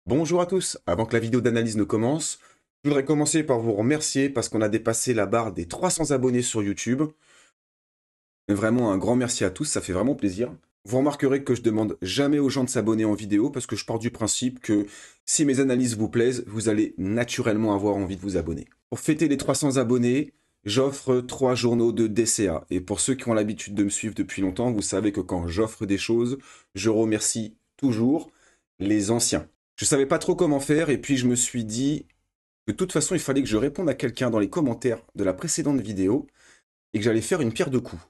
Bonjour à tous, avant que la vidéo d'analyse ne commence, je voudrais commencer par vous remercier parce qu'on a dépassé la barre des 300 abonnés sur YouTube. Vraiment un grand merci à tous, ça fait vraiment plaisir. Vous remarquerez que je demande jamais aux gens de s'abonner en vidéo parce que je pars du principe que si mes analyses vous plaisent, vous allez naturellement avoir envie de vous abonner. Pour fêter les 300 abonnés, j'offre 3 journaux de DCA. Et pour ceux qui ont l'habitude de me suivre depuis longtemps, vous savez que quand j'offre des choses, je remercie toujours les anciens. Je savais pas trop comment faire et puis je me suis dit que de toute façon il fallait que je réponde à quelqu'un dans les commentaires de la précédente vidéo et que j'allais faire une pierre deux coups.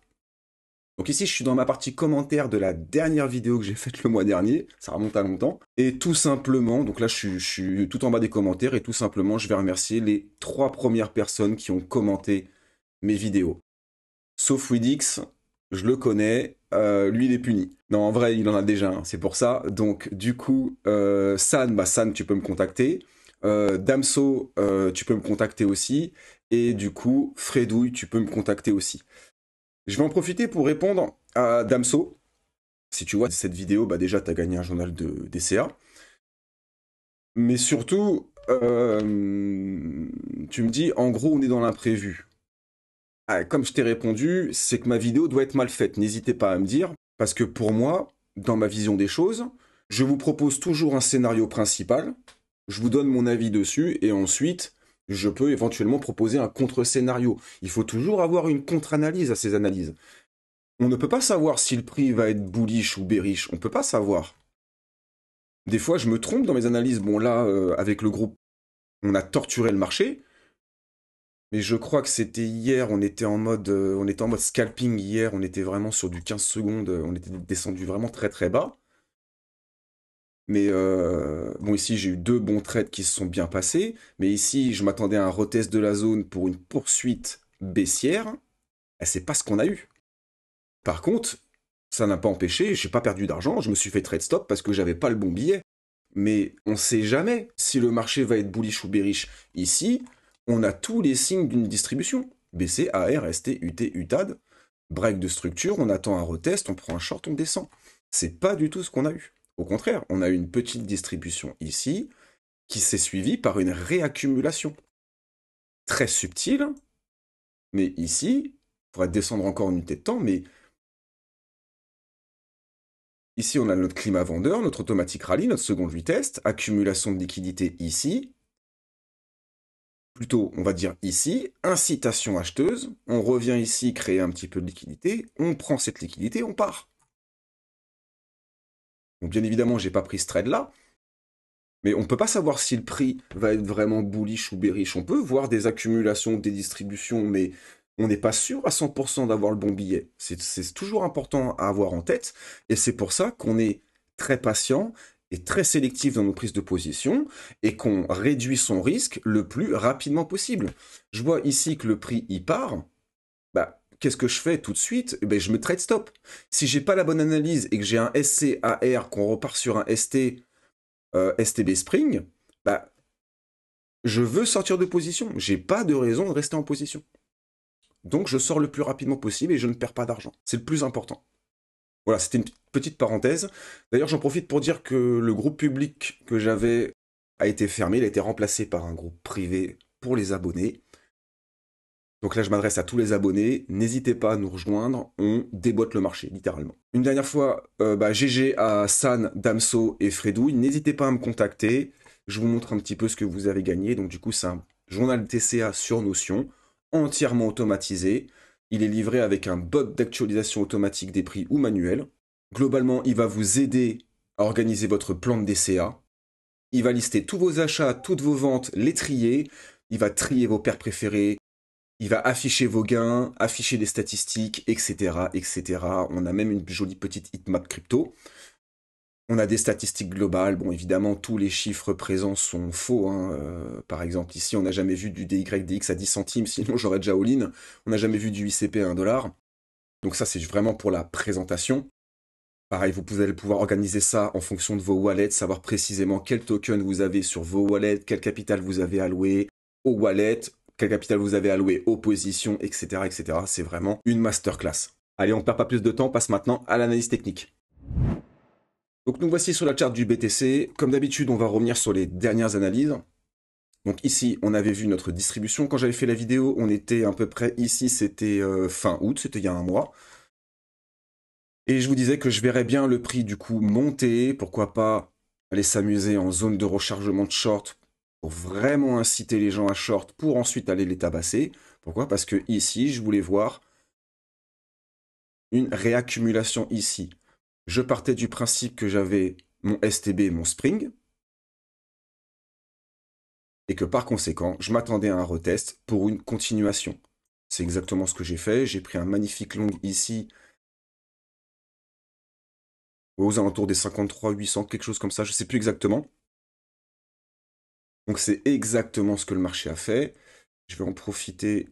Donc ici je suis dans ma partie commentaires de la dernière vidéo que j'ai faite le mois dernier, ça remonte à longtemps, et tout simplement, donc là je suis tout en bas des commentaires et tout simplement je vais remercier les 3 premières personnes qui ont commenté mes vidéos. Sauf Widix, je le connais, lui il est puni. Non, en vrai, il en a déjà un, c'est pour ça. Donc, du coup, San, tu peux me contacter. Damso, tu peux me contacter aussi. Et du coup, Fredouille, tu peux me contacter aussi. Je vais en profiter pour répondre à Damso. Si tu vois cette vidéo, bah déjà, tu as gagné un journal de DCA. Mais surtout, tu me dis, en gros, on est dans l'imprévu. Ah, comme je t'ai répondu, c'est que ma vidéo doit être mal faite. N'hésitez pas à me dire, parce que pour moi, dans ma vision des choses, je vous propose toujours un scénario principal, je vous donne mon avis dessus, et ensuite, je peux éventuellement proposer un contre-scénario. Il faut toujours avoir une contre-analyse à ces analyses. On ne peut pas savoir si le prix va être bullish ou bearish, on peut pas savoir. Des fois, je me trompe dans mes analyses. Bon, là, avec le groupe, on a torturé le marché, mais je crois que c'était hier, on était en mode scalping hier, on était vraiment sur du 15 secondes, on était descendu vraiment très très bas. Mais bon, ici j'ai eu 2 bons trades qui se sont bien passés, mais ici je m'attendais à un retest de la zone pour une poursuite baissière, et c'est pas ce qu'on a eu. Par contre, ça n'a pas empêché, j'ai pas perdu d'argent, je me suis fait trade stop parce que j'avais pas le bon billet. Mais on sait jamais si le marché va être bullish ou bearish. Ici, on a tous les signes d'une distribution. BC, AR, ST, UT, UTAD, break de structure, on attend un retest, on prend un short, on descend. C'est pas du tout ce qu'on a eu. Au contraire, on a eu une petite distribution ici qui s'est suivie par une réaccumulation. Très subtile, mais ici, il faudrait descendre encore une unité de temps, mais ici on a notre climat vendeur, notre automatique rallye, notre seconde retest, accumulation de liquidité ici, plutôt, on va dire ici, incitation acheteuse, on revient ici créer un petit peu de liquidité, on prend cette liquidité, on part. Donc bien évidemment, j'ai pas pris ce trade-là, mais on peut pas savoir si le prix va être vraiment bullish ou bearish. On peut voir des accumulations, des distributions, mais on n'est pas sûr à 100% d'avoir le bon billet. C'est toujours important à avoir en tête, et c'est pour ça qu'on est très patient et très sélectif dans nos prises de position et qu'on réduit son risque le plus rapidement possible. Je vois ici que le prix y part, bah, qu'est-ce que je fais tout de suite? Eh ben, je me trade stop. Si j'ai pas la bonne analyse et que j'ai un SCAR, qu'on repart sur un STB Spring, bah, je veux sortir de position. J'ai pas de raison de rester en position. Donc je sors le plus rapidement possible et je ne perds pas d'argent. C'est le plus important. Voilà, c'était une petite parenthèse. D'ailleurs, j'en profite pour dire que le groupe public que j'avais a été fermé, il a été remplacé par un groupe privé pour les abonnés. Donc là, je m'adresse à tous les abonnés. N'hésitez pas à nous rejoindre. On déboîte le marché, littéralement. Une dernière fois, GG à San, Damso et Fredouille. N'hésitez pas à me contacter. Je vous montre un petit peu ce que vous avez gagné. Donc du coup, c'est un journal TCA sur Notion, entièrement automatisé. Il est livré avec un bot d'actualisation automatique des prix ou manuel. Globalement, il va vous aider à organiser votre plan de DCA. Il va lister tous vos achats, toutes vos ventes, les trier. Il va trier vos paires préférées. Il va afficher vos gains, afficher des statistiques, etc., etc. On a même une jolie petite heatmap crypto. On a des statistiques globales. Bon, évidemment, tous les chiffres présents sont faux, hein. Par exemple, ici, on n'a jamais vu du DYDX à 10 centimes, sinon j'aurais déjà all-in. On n'a jamais vu du ICP à 1 dollar. Donc ça, c'est vraiment pour la présentation. Pareil, vous allez pouvoir organiser ça en fonction de vos wallets, savoir précisément quel token vous avez sur vos wallets, quel capital vous avez alloué aux wallets, quel capital vous avez alloué aux positions, etc., etc. C'est vraiment une masterclass. Allez, on ne perd pas plus de temps, on passe maintenant à l'analyse technique. Donc nous voici sur la charte du BTC. Comme d'habitude, on va revenir sur les dernières analyses. Donc ici, on avait vu notre distribution. Quand j'avais fait la vidéo, on était à peu près ici, c'était fin août, c'était il y a un mois. Et je vous disais que je verrais bien le prix du coup monter, pourquoi pas aller s'amuser en zone de rechargement de short pour vraiment inciter les gens à short pour ensuite aller les tabasser. Pourquoi? Parce que ici, je voulais voir une réaccumulation ici. Je partais du principe que j'avais mon STB, mon Spring, et que par conséquent, je m'attendais à un retest pour une continuation. C'est exactement ce que j'ai fait. J'ai pris un magnifique long ici, aux alentours des 53 800, quelque chose comme ça, je ne sais plus exactement. Donc c'est exactement ce que le marché a fait. Je vais en profiter.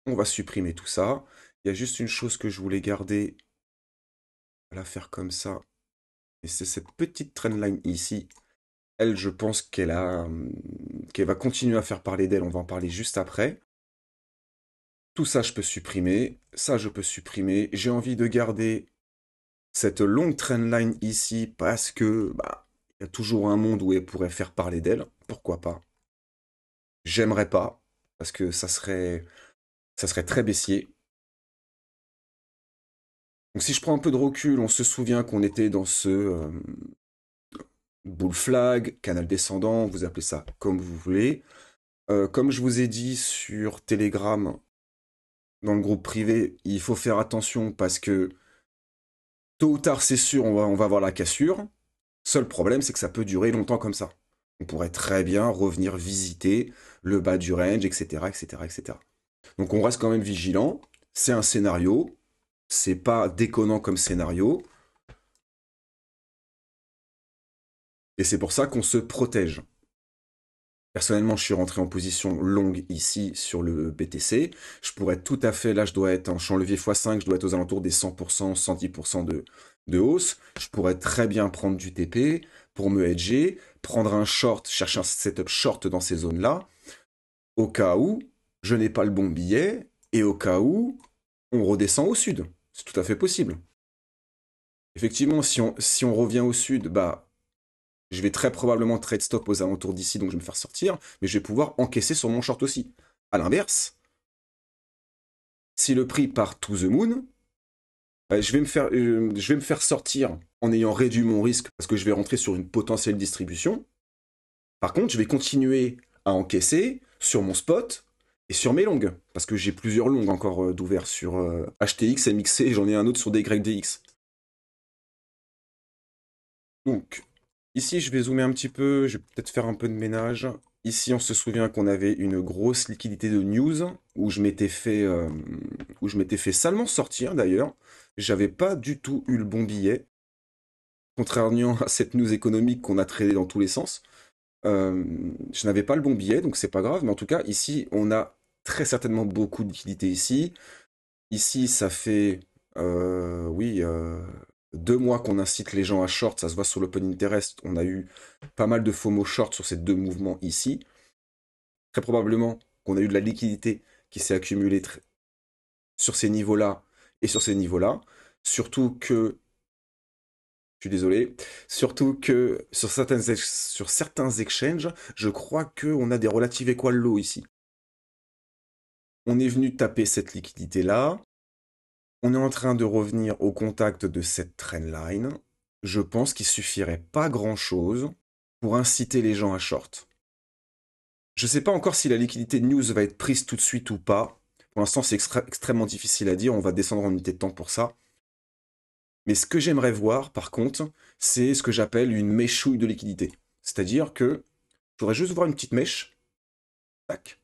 On va supprimer tout ça. Il y a juste une chose que je voulais garder. On va la faire comme ça. Et c'est cette petite trendline ici. Elle, je pense qu'elle va continuer à faire parler d'elle. On va en parler juste après. Tout ça, je peux supprimer. Ça, je peux supprimer. J'ai envie de garder cette longue trendline ici parce que il y a toujours un monde où elle pourrait faire parler d'elle. Pourquoi pas? J'aimerais pas parce que ça serait très baissier. Donc si je prends un peu de recul, on se souvient qu'on était dans ce bull flag, canal descendant, vous appelez ça comme vous voulez. Comme je vous ai dit sur Telegram, dans le groupe privé, il faut faire attention parce que tôt ou tard, c'est sûr, on va avoir la cassure. Seul problème, c'est que ça peut durer longtemps comme ça. On pourrait très bien revenir visiter le bas du range, etc., etc., etc. Donc on reste quand même vigilant. C'est un scénario. C'est pas déconnant comme scénario. Et c'est pour ça qu'on se protège. Personnellement, je suis rentré en position longue ici sur le BTC. Je pourrais tout à fait, là je dois être en champ levier x5, je dois être aux alentours des 100%, 110% de hausse. Je pourrais très bien prendre du TP pour me hedger, prendre un short, chercher un setup short dans ces zones-là, au cas où je n'ai pas le bon billet et au cas où on redescend au sud. C'est tout à fait possible. Effectivement, si on revient au sud, je vais très probablement trade stop aux alentours d'ici, donc je vais me faire sortir, mais je vais pouvoir encaisser sur mon short aussi. A l'inverse, si le prix part to the moon, je vais me faire sortir en ayant réduit mon risque parce que je vais rentrer sur une potentielle distribution. Par contre, je vais continuer à encaisser sur mon spot et sur mes longues, parce que j'ai plusieurs longues encore d'ouvert sur HTX, MXC, et j'en ai un autre sur DYDX. Donc, ici, je vais zoomer un petit peu, je vais peut-être faire un peu de ménage. Ici, on se souvient qu'on avait une grosse liquidité de news où je m'étais fait salement sortir d'ailleurs. J'avais pas du tout eu le bon billet, contrairement à cette news économique qu'on a tradé dans tous les sens. Je n'avais pas le bon billet, donc c'est pas grave. Mais en tout cas, ici, on a très certainement beaucoup de liquidité ici. Ici, ça fait, oui, 2 mois qu'on incite les gens à short, ça se voit sur l'Open Interest, on a eu pas mal de FOMO short sur ces deux mouvements ici. Très probablement qu'on a eu de la liquidité qui s'est accumulée sur ces niveaux-là et sur ces niveaux-là. Surtout que, je suis désolé, surtout que sur certains exchanges, je crois qu'on a des relative equal low ici. On est venu taper cette liquidité-là. On est en train de revenir au contact de cette trendline. Je pense qu'il suffirait pas grand-chose pour inciter les gens à short. Je ne sais pas encore si la liquidité de news va être prise tout de suite ou pas. Pour l'instant, c'est extrêmement difficile à dire. On va descendre en unité de temps pour ça. Mais ce que j'aimerais voir, par contre, c'est ce que j'appelle une méchouille de liquidité. C'est-à-dire que je voudrais juste voir une petite mèche. Tac.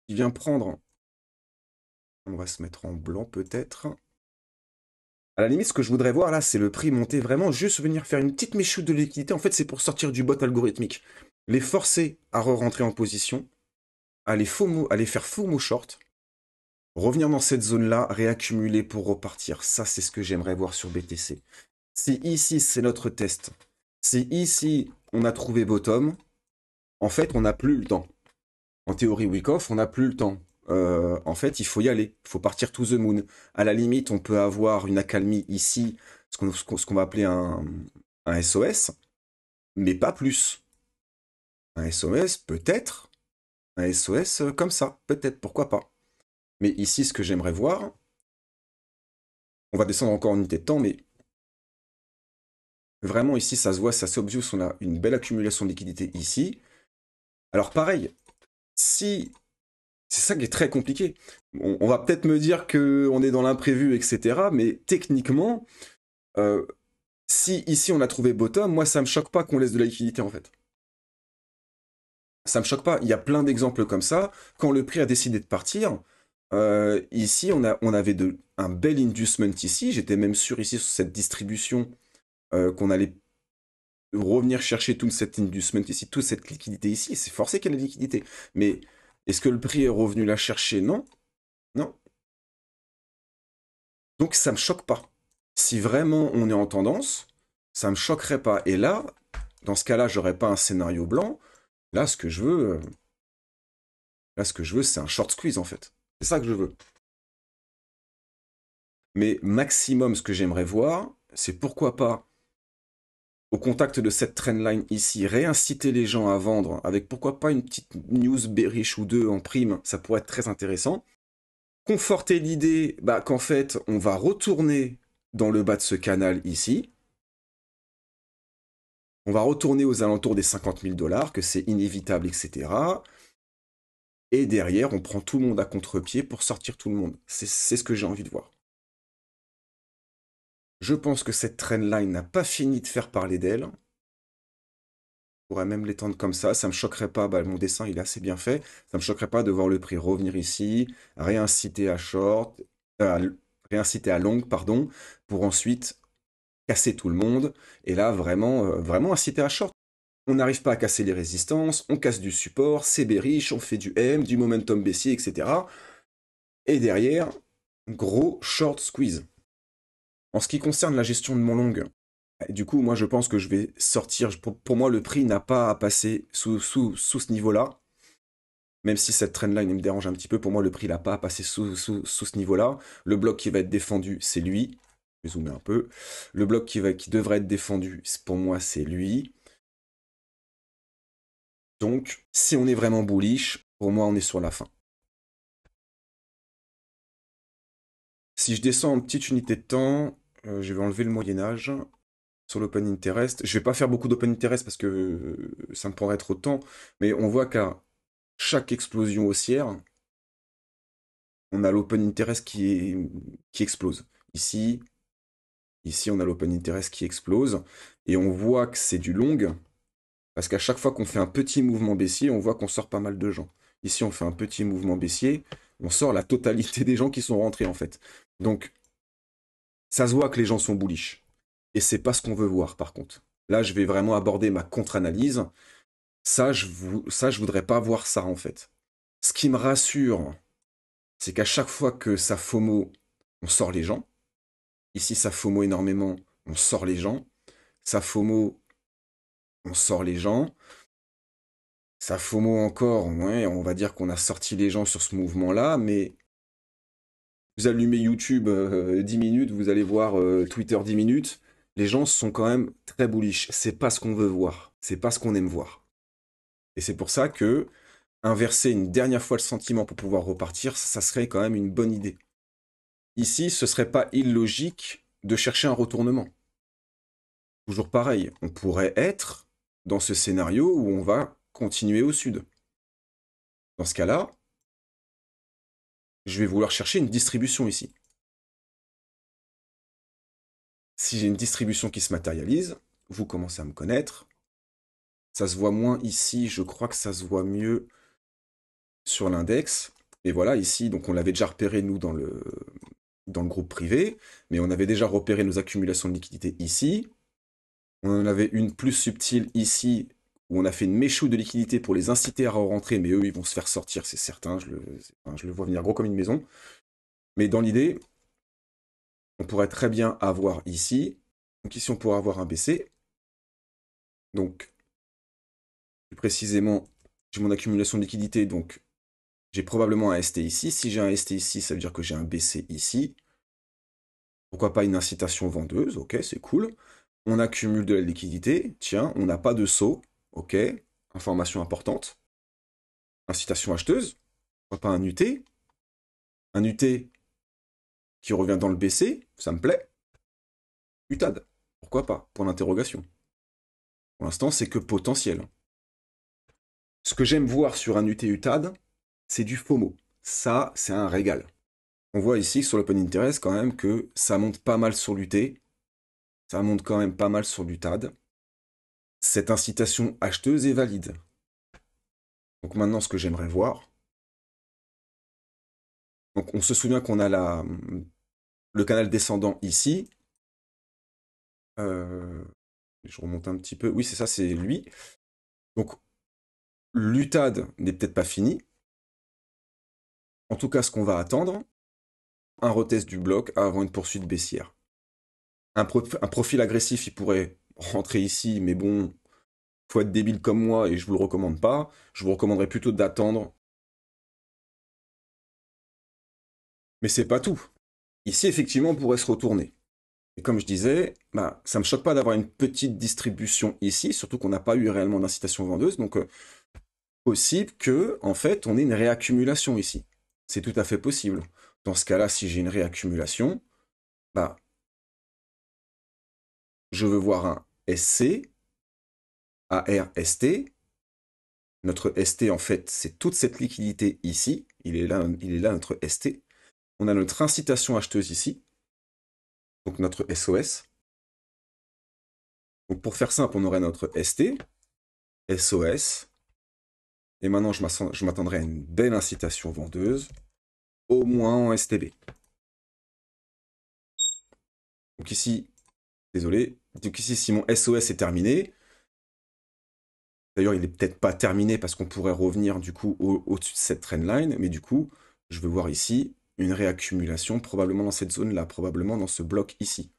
Qui vient prendre. On va se mettre en blanc peut-être. À la limite, ce que je voudrais voir là, c'est le prix monter vraiment, juste venir faire une petite méchouille de liquidité. En fait, c'est pour sortir du bot algorithmique. Les forcer à re-rentrer en position, à les faire FOMO short, revenir dans cette zone-là, réaccumuler pour repartir. Ça, c'est ce que j'aimerais voir sur BTC. Si ici, c'est notre test, si ici, on a trouvé bottom, en fait, on n'a plus le temps. En théorie week-off, on n'a plus le temps. en fait, il faut y aller. Il faut partir to the moon. À la limite, on peut avoir une accalmie ici, ce qu'on va appeler un SOS, mais pas plus. Un SOS, peut-être. Un SOS comme ça, peut-être, pourquoi pas. Mais ici, ce que j'aimerais voir, on va descendre encore en unité de temps, mais vraiment ici, ça se voit, c'est assez obvious, on a une belle accumulation de liquidité ici. Alors pareil, si... C'est ça qui est très compliqué. On va peut-être me dire qu'on est dans l'imprévu, etc. Mais techniquement, euh, si ici on a trouvé bottom, moi ça me choque pas qu'on laisse de la liquidité en fait. Ça me choque pas. Il y a plein d'exemples comme ça. Quand le prix a décidé de partir, ici on avait un bel inducement ici. J'étais même sûr ici sur cette distribution qu'on allait revenir chercher tout cet inducement ici, toute cette liquidité ici. C'est forcé qu'il y ait de la liquidité. Mais est-ce que le prix est revenu la chercher? Non. Non. Donc ça me choque pas. Si vraiment on est en tendance, ça me choquerait pas. Et là, dans ce cas-là, j'aurais pas un scénario blanc. Là, ce que je veux, c'est un short squeeze en fait. C'est ça que je veux. Mais maximum, ce que j'aimerais voir, c'est pourquoi pas, au contact de cette trendline ici, réinciter les gens à vendre avec pourquoi pas une petite news bearish ou deux en prime, ça pourrait être très intéressant. Conforter l'idée qu'en fait, on va retourner dans le bas de ce canal ici. On va retourner aux alentours des 50 000 $, que c'est inévitable, etc. Et derrière, on prend tout le monde à contre-pied pour sortir tout le monde. C'est ce que j'ai envie de voir. Je pense que cette trendline n'a pas fini de faire parler d'elle. On pourrait même l'étendre comme ça me choquerait pas, mon dessin il est assez bien fait, ça me choquerait pas de voir le prix revenir ici, réinciter à short, réinciter à long, pardon, pour ensuite casser tout le monde, et là vraiment, vraiment inciter à short. On n'arrive pas à casser les résistances, on casse du support, c'est bearish, on fait du M, du momentum baissier, etc. Et derrière, gros short squeeze. En ce qui concerne la gestion de mon long, du coup, moi je pense que je vais sortir. Pour moi, le prix n'a pas à passer sous ce niveau-là. Même si cette trendline me dérange un petit peu, pour moi le prix n'a pas à passer sous ce niveau-là. Le bloc qui va être défendu, c'est lui. Je vais zoomer un peu. Le bloc qui devrait être défendu, pour moi, c'est lui. Donc, si on est vraiment bullish, pour moi, on est sur la fin. Si je descends en petite unité de temps, je vais enlever le Moyen-Âge sur l'Open Interest. Je vais pas faire beaucoup d'Open Interest parce que ça me prendrait trop de temps, mais on voit qu'à chaque explosion haussière, on a l'Open Interest qui explose. Ici, on a l'Open Interest qui explose, et on voit que c'est du long, parce qu'à chaque fois qu'on fait un petit mouvement baissier, on voit qu'on sort pas mal de gens. Ici, on fait un petit mouvement baissier, on sort la totalité des gens qui sont rentrés, en fait. Donc, ça se voit que les gens sont bullish. Et c'est pas ce qu'on veut voir, par contre. Là, je vais vraiment aborder ma contre-analyse. Ça, je voudrais pas voir ça, en fait. Ce qui me rassure, c'est qu'à chaque fois que ça FOMO, on sort les gens. Ici, ça FOMO énormément, on sort les gens. Ça FOMO, on sort les gens. Ça FOMO encore, ouais, on va dire qu'on a sorti les gens sur ce mouvement-là, mais vous allumez YouTube 10 minutes, vous allez voir Twitter 10 minutes, les gens sont quand même très bullish. C'est pas ce qu'on veut voir, c'est pas ce qu'on aime voir. Et c'est pour ça que inverser une dernière fois le sentiment pour pouvoir repartir, ça serait quand même une bonne idée. Ici, ce serait pas illogique de chercher un retournement. Toujours pareil, on pourrait être dans ce scénario où on va continuer au sud. Dans ce cas-là, je vais vouloir chercher une distribution ici. Si j'ai une distribution qui se matérialise, vous commencez à me connaître. Ça se voit moins ici, je crois que ça se voit mieux sur l'index. Et voilà, ici, donc on l'avait déjà repéré, nous, dans le groupe privé, mais on avait déjà repéré nos accumulations de liquidités ici. On en avait une plus subtile ici, où on a fait une méchou de liquidité pour les inciter à rentrer, mais eux, ils vont se faire sortir, c'est certain, je le vois venir gros comme une maison. Mais dans l'idée, on pourrait très bien avoir ici, donc ici on pourrait avoir un BC, donc plus précisément, j'ai mon accumulation de liquidité, donc J'ai probablement un ST ici. Si j'ai un ST ici, ça veut dire que j'ai un BC ici. Pourquoi pas une incitation vendeuse? Ok, c'est cool. On accumule de la liquidité. Tiens, on n'a pas de saut. Ok, information importante. Incitation acheteuse. Pourquoi pas un UT? Un UT qui revient dans le BC, ça me plaît. UTAD, pourquoi pas? Pour l'interrogation. Pour l'instant, c'est que potentiel. Ce que j'aime voir sur un UT UTAD, c'est du FOMO. Ça, c'est un régal. On voit ici sur l'Open Interest quand même que ça monte pas mal sur l'UT. Ça monte quand même pas mal sur l'UTAD. Cette incitation acheteuse est valide. Donc maintenant, ce que j'aimerais voir. Donc on se souvient qu'on a le canal descendant ici. Je remonte un petit peu. Oui, c'est ça, c'est lui. Donc l'UTAD n'est peut-être pas fini. En tout cas, ce qu'on va attendre, un retest du bloc avant une poursuite baissière. Un profil agressif, il pourrait rentrer ici, mais bon, faut être débile comme moi et je vous le recommande pas. Je vous recommanderais plutôt d'attendre. Mais c'est pas tout. Ici, effectivement, on pourrait se retourner. Et comme je disais, bah, ça me choque pas d'avoir une petite distribution ici, surtout qu'on n'a pas eu réellement d'incitation vendeuse. Donc, possible que, en fait, on ait une réaccumulation ici. C'est tout à fait possible. Dans ce cas-là, si j'ai une réaccumulation, bah, je veux voir un SC, ARST. Notre ST, en fait, c'est toute cette liquidité ici. Il est là notre ST. On a notre incitation acheteuse ici. Donc notre SOS. Donc pour faire simple, on aurait notre ST, SOS. Et maintenant, je m'attendrai à une belle incitation vendeuse, au moins en STB. Donc ici, désolé. Donc ici, si mon SOS est terminé, d'ailleurs, il n'est peut-être pas terminé parce qu'on pourrait revenir du coup au-dessus de cette trendline, mais du coup, je veux voir ici une réaccumulation, probablement dans cette zone-là, probablement dans ce bloc ici.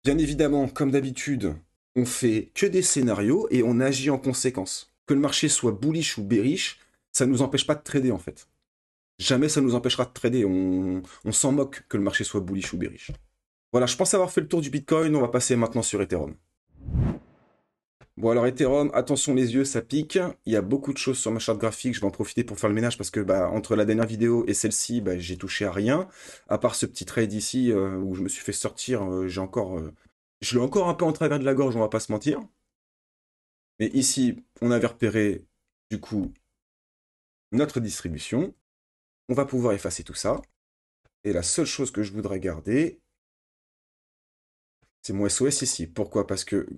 Bien évidemment, comme d'habitude, on fait que des scénarios et on agit en conséquence. Que le marché soit bullish ou bearish, ça ne nous empêche pas de trader en fait. Jamais ça nous empêchera de trader. On s'en moque que le marché soit bullish ou bearish. Voilà, je pense avoir fait le tour du Bitcoin. On va passer maintenant sur Ethereum. Bon alors Ethereum, attention les yeux, ça pique. Il y a beaucoup de choses sur ma charte graphique. Je vais en profiter pour faire le ménage parce que entre la dernière vidéo et celle-ci, j'ai touché à rien. À part ce petit trade ici où je me suis fait sortir, je l'ai encore un peu en travers de la gorge, on va pas se mentir. Mais ici, on avait repéré du coup notre distribution. On va pouvoir effacer tout ça. Et la seule chose que je voudrais garder, c'est mon SOS ici. Pourquoi? Parce que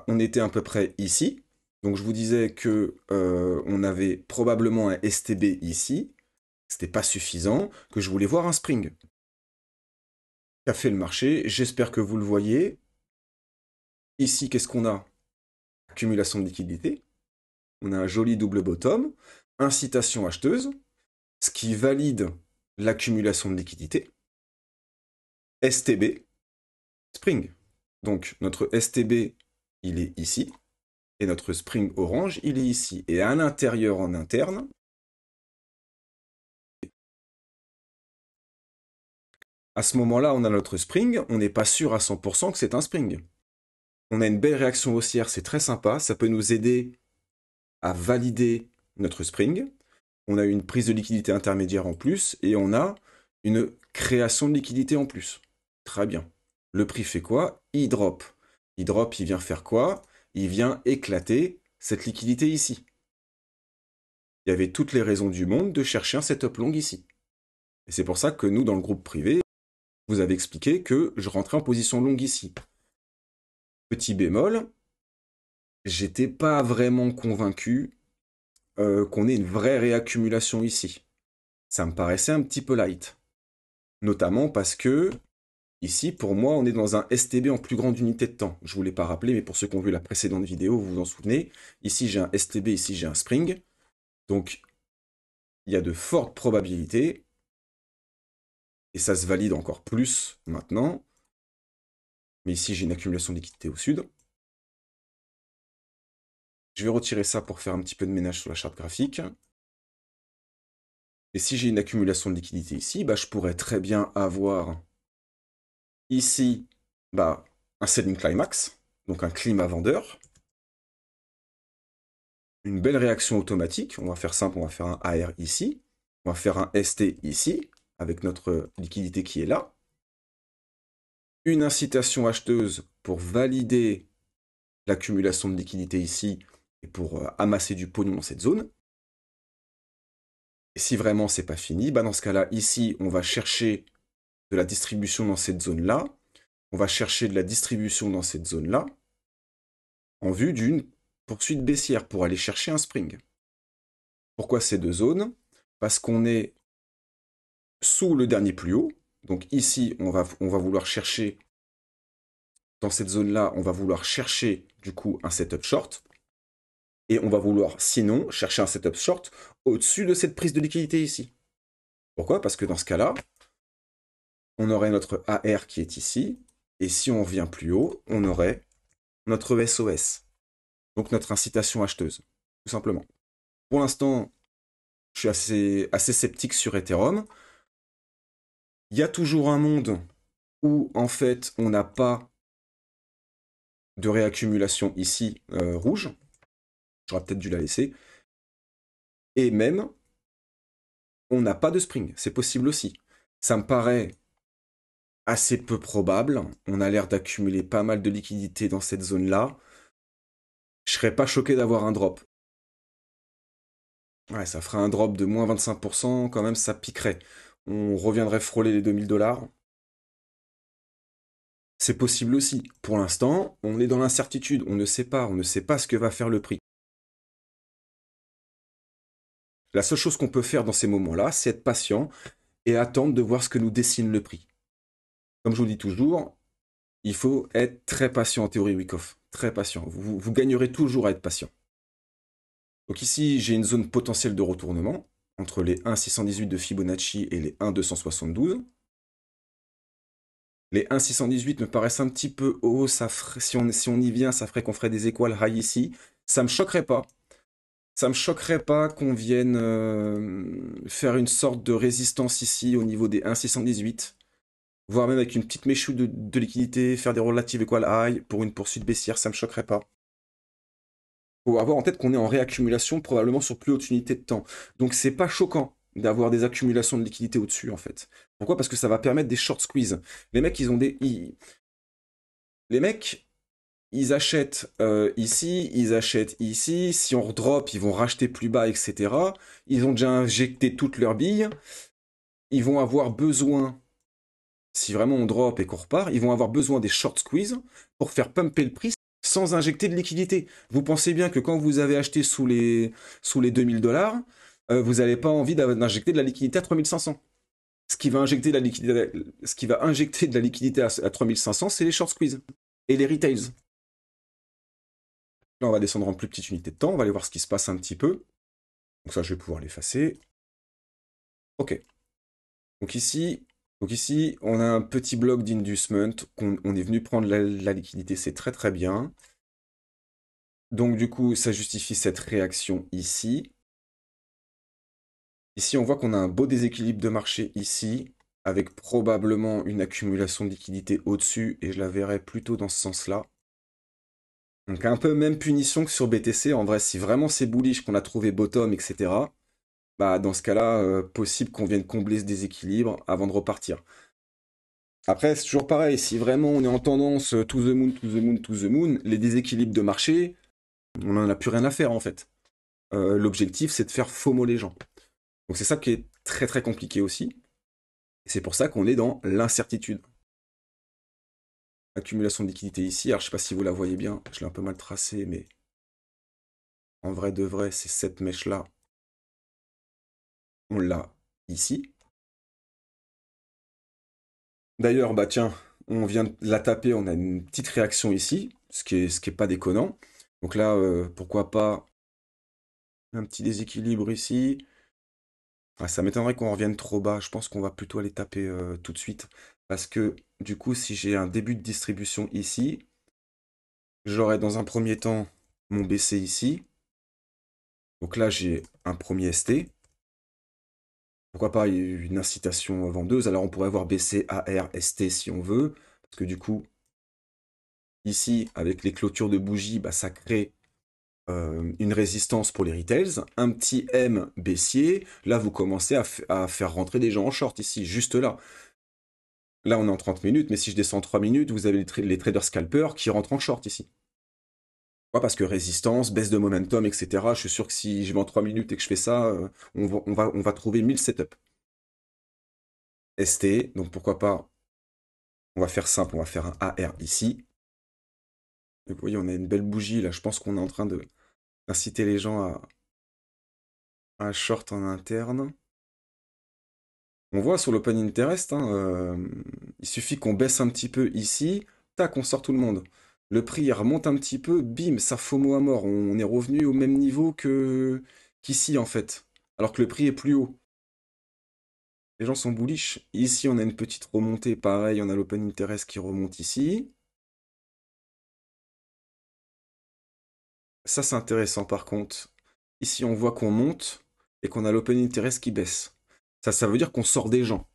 on était à peu près ici. Donc je vous disais que on avait probablement un STB ici. C'était pas suffisant, que je voulais voir un spring. Qu'a fait le marché? J'espère que vous le voyez. Ici, qu'est-ce qu'on a? Accumulation de liquidité. On a un joli double bottom. Incitation acheteuse. Ce qui valide l'accumulation de liquidité. STB. Spring. Donc notre STB, il est ici. Et notre spring orange, il est ici. Et à l'intérieur, en interne, à ce moment-là, on a notre spring. On n'est pas sûr à 100% que c'est un spring. On a une belle réaction haussière, c'est très sympa. Ça peut nous aider à valider notre spring. On a une prise de liquidité intermédiaire en plus. Et on a une création de liquidité en plus. Très bien. Le prix fait quoi? Il drop. Il drop, il vient faire quoi? Il vient éclater cette liquidité ici. Il y avait toutes les raisons du monde de chercher un setup long ici. Et c'est pour ça que nous, dans le groupe privé, vous avez expliqué que je rentrais en position longue ici. Petit bémol, j'étais pas vraiment convaincu qu'on ait une vraie réaccumulation ici. Ça me paraissait un petit peu light. Notamment parce que, ici, pour moi, on est dans un STB en plus grande unité de temps. Je ne vous l'ai pas rappelé, mais pour ceux qui ont vu la précédente vidéo, vous vous en souvenez. Ici, j'ai un STB, ici, j'ai un spring. Donc, il y a de fortes probabilités, et ça se valide encore plus maintenant. Mais ici, j'ai une accumulation de liquidité au sud. Je vais retirer ça pour faire un petit peu de ménage sur la charte graphique. Et si j'ai une accumulation de liquidité ici, bah, je pourrais très bien avoir ici bah, un selling climax, donc un climat vendeur. Une belle réaction automatique. On va faire simple, on va faire un AR ici. On va faire un ST ici, avec notre liquidité qui est là. Une incitation acheteuse pour valider l'accumulation de liquidité ici et pour amasser du pognon dans cette zone. Et si vraiment c'est pas fini, bah dans ce cas-là, ici, on va chercher de la distribution dans cette zone-là. On va chercher de la distribution dans cette zone-là en vue d'une poursuite baissière pour aller chercher un spring. Pourquoi ces deux zones? Parce qu'on est sous le dernier plus haut. Donc ici, on va vouloir chercher, dans cette zone-là, on va vouloir chercher du coup un setup short. Et on va vouloir, sinon, chercher un setup short au-dessus de cette prise de liquidité ici. Pourquoi? Parce que dans ce cas-là, on aurait notre AR qui est ici. Et si on revient plus haut, on aurait notre SOS. Donc notre incitation acheteuse, tout simplement. Pour l'instant, je suis assez sceptique sur Ethereum. Il y a toujours un monde où, en fait, on n'a pas de réaccumulation ici rouge. J'aurais peut-être dû la laisser. Et même, on n'a pas de spring. C'est possible aussi. Ça me paraît assez peu probable. On a l'air d'accumuler pas mal de liquidités dans cette zone-là. Je serais pas choqué d'avoir un drop. Ouais, ça ferait un drop de moins 25%, quand même, ça piquerait. On reviendrait frôler les 2000 $. C'est possible aussi. Pour l'instant, on est dans l'incertitude. On ne sait pas ce que va faire le prix. La seule chose qu'on peut faire dans ces moments-là, c'est être patient et attendre de voir ce que nous dessine le prix. Comme je vous dis toujours, il faut être très patient en théorie Wyckoff. Très patient. Vous gagnerez toujours à être patient. Donc ici, j'ai une zone potentielle de retournement entre les 1,618 de Fibonacci et les 1,272. Les 1,618 me paraissent un petit peu hauts. Si on y vient, ça ferait qu'on ferait des équales high ici. Ça me choquerait pas. Ça me choquerait pas qu'on vienne faire une sorte de résistance ici au niveau des 1,618. Voire même avec une petite méchou de liquidité, faire des relatives equal high pour une poursuite baissière, ça me choquerait pas. Faut avoir en tête qu'on est en réaccumulation probablement sur plus haute unité de temps. Donc c'est pas choquant d'avoir des accumulations de liquidités au-dessus en fait. Pourquoi? Parce que ça va permettre des short squeeze. Les mecs, les mecs, ils achètent ici, ils achètent ici. Si on redrop, ils vont racheter plus bas, etc. Ils ont déjà injecté toutes leurs billes. Ils vont avoir besoin, si vraiment on drop et qu'on repart, ils vont avoir besoin des short squeeze pour faire pumper le prix sans injecter de liquidité. Vous pensez bien que quand vous avez acheté sous les 2000 $, vous n'avez pas envie d'injecter de la liquidité à 3500. Ce qui va injecter de la liquidité à 3500, c'est les short squeeze et les retails. Là, on va descendre en plus petite unité de temps, on va aller voir ce qui se passe un petit peu. Donc ça, je vais pouvoir l'effacer. Ok. Donc ici, on a un petit bloc d'inducement qu'on est venu prendre la liquidité, c'est très très bien. Donc du coup, ça justifie cette réaction ici. Ici, on voit qu'on a un beau déséquilibre de marché ici, avec probablement une accumulation de liquidité au-dessus, et je la verrai plutôt dans ce sens-là. Donc un peu même punition que sur BTC, en vrai, si vraiment c'est bullish, qu'on a trouvé bottom, etc., bah dans ce cas-là, possible qu'on vienne combler ce déséquilibre avant de repartir. Après, c'est toujours pareil, si vraiment on est en tendance to the moon, to the moon, to the moon, les déséquilibres de marché, on n'en a plus rien à faire en fait. L'objectif, c'est de faire FOMO les gens. Donc c'est ça qui est très très compliqué aussi. Et c'est pour ça qu'on est dans l'incertitude. Accumulation de liquidité ici. Alors je sais pas si vous la voyez bien, je l'ai un peu mal tracé, mais en vrai de vrai, c'est cette mèche-là. On l'a ici. D'ailleurs, bah tiens, on vient de la taper, on a une petite réaction ici, ce qui est pas déconnant. Donc là, pourquoi pas un petit déséquilibre ici. Ah, ça m'étonnerait qu'on revienne trop bas. Je pense qu'on va plutôt aller taper tout de suite. Parce que du coup, si j'ai un début de distribution ici, j'aurai dans un premier temps mon BC ici. Donc là, j'ai un premier ST. Pourquoi pas une incitation vendeuse? Alors on pourrait avoir BC, AR, ST si on veut. Parce que du coup, ici, avec les clôtures de bougies, bah, ça crée une résistance pour les retails. Un petit M baissier. Là, vous commencez à faire rentrer des gens en short ici, juste là. Là, on est en 30 minutes, mais si je descends 3 minutes, vous avez les traders scalpers qui rentrent en short ici. Pourquoi? Parce que résistance, baisse de momentum, etc. Je suis sûr que si je vais en 3 minutes et que je fais ça, on va trouver 1000 setups. ST, donc pourquoi pas, on va faire simple, on va faire un AR ici. Donc vous voyez, on a une belle bougie là, je pense qu'on est en train d'inciter les gens à short en interne. On voit sur l'Open Interest, hein, il suffit qu'on baisse un petit peu ici, tac, on sort tout le monde. Le prix il remonte un petit peu, bim, ça FOMO à mort. On est revenu au même niveau qu'ici en fait, alors que le prix est plus haut. Les gens sont bullish. Ici, on a une petite remontée, pareil, on a l'Open Interest qui remonte ici. Ça, c'est intéressant par contre. Ici, on voit qu'on monte et qu'on a l'Open Interest qui baisse. Ça veut dire qu'on sort des gens.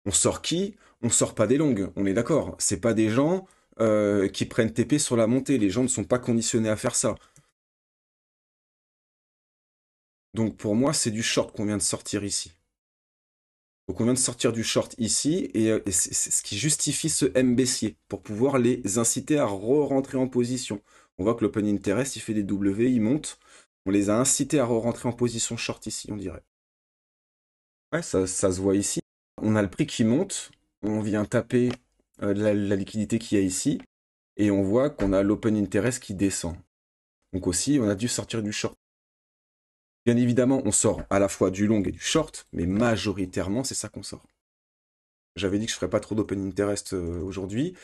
On sort qui? On sort pas des longues, on est d'accord. C'est pas des gens qui prennent TP sur la montée. Les gens ne sont pas conditionnés à faire ça. Donc pour moi, c'est du short qu'on vient de sortir ici. Donc on vient de sortir du short ici, et c'est ce qui justifie ce M baissier, pour pouvoir les inciter à re-rentrer en position. On voit que l'Open Interest, il fait des W, il monte. On les a incités à re-rentrer en position short ici, on dirait. Ouais, ça se voit ici. On a le prix qui monte, on vient taper la liquidité qu'il y a ici, et on voit qu'on a l'Open Interest qui descend. Donc aussi, on a dû sortir du short. Bien évidemment, on sort à la fois du long et du short, mais majoritairement, c'est ça qu'on sort. J'avais dit que je ferais pas trop d'Open Interest aujourd'hui.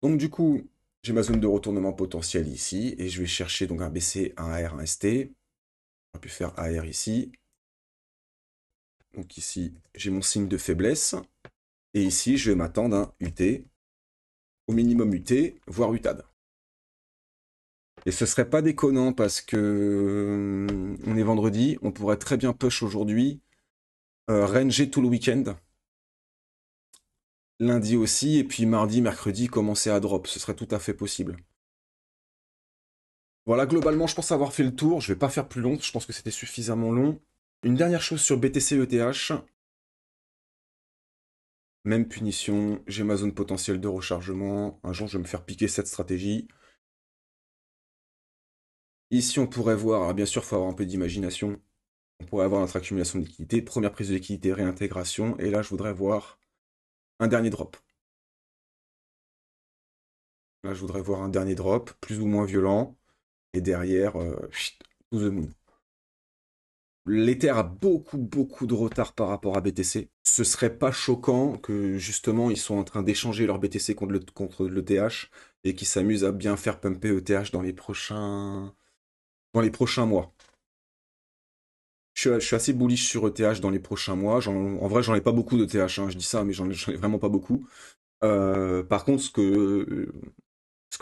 Donc du coup, j'ai ma zone de retournement potentiel ici, et je vais chercher donc un BC, un AR, un ST. On va pu faire AR ici. Donc ici, j'ai mon signe de faiblesse. Et ici, je vais m'attendre à un UT, au minimum UT, voire UTAD. Et ce serait pas déconnant parce que on est vendredi, on pourrait très bien push aujourd'hui, ranger tout le week-end. Lundi aussi, et puis mardi, mercredi, commencer à drop. Ce serait tout à fait possible. Voilà, globalement, je pense avoir fait le tour. Je vais pas faire plus long, je pense que c'était suffisamment long. Une dernière chose sur BTC ETH. Même punition, j'ai ma zone potentielle de rechargement. Un jour, je vais me faire piquer cette stratégie. Ici, on pourrait voir, alors bien sûr, il faut avoir un peu d'imagination. On pourrait avoir notre accumulation de liquidité, première prise de liquidité, réintégration. Et là, je voudrais voir un dernier drop. Là, je voudrais voir un dernier drop, plus ou moins violent. Et derrière, to the moon. L'Ether a beaucoup de retard par rapport à BTC. Ce serait pas choquant que justement ils sont en train d'échanger leur BTC contre l'ETH et qu'ils s'amusent à bien faire pumper ETH dans les prochains mois. Je suis assez bullish sur ETH dans les prochains mois. En vrai, j'en ai pas beaucoup d'ETH, hein, je dis ça, mais j'en ai vraiment pas beaucoup. Par contre, ce que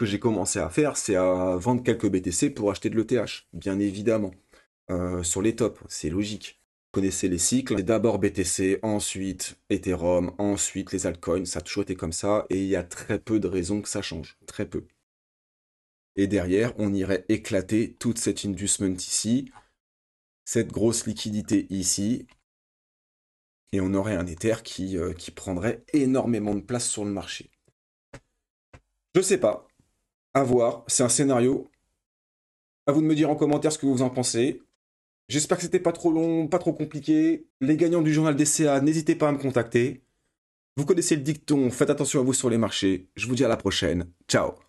j'ai commencé à faire, c'est à vendre quelques BTC pour acheter de l'ETH, bien évidemment. Sur les tops, c'est logique. Vous connaissez les cycles, c'est d'abord BTC, ensuite Ethereum, ensuite les altcoins, ça a toujours été comme ça, et il y a très peu de raisons que ça change, très peu. Et derrière, on irait éclater toute cette inducement ici, cette grosse liquidité ici, et on aurait un Ether qui prendrait énormément de place sur le marché. Je sais pas, à voir, c'est un scénario. À vous de me dire en commentaire ce que vous en pensez. J'espère que c'était pas trop long, pas trop compliqué. Les gagnants du journal DCA, n'hésitez pas à me contacter. Vous connaissez le dicton, faites attention à vous sur les marchés. Je vous dis à la prochaine. Ciao.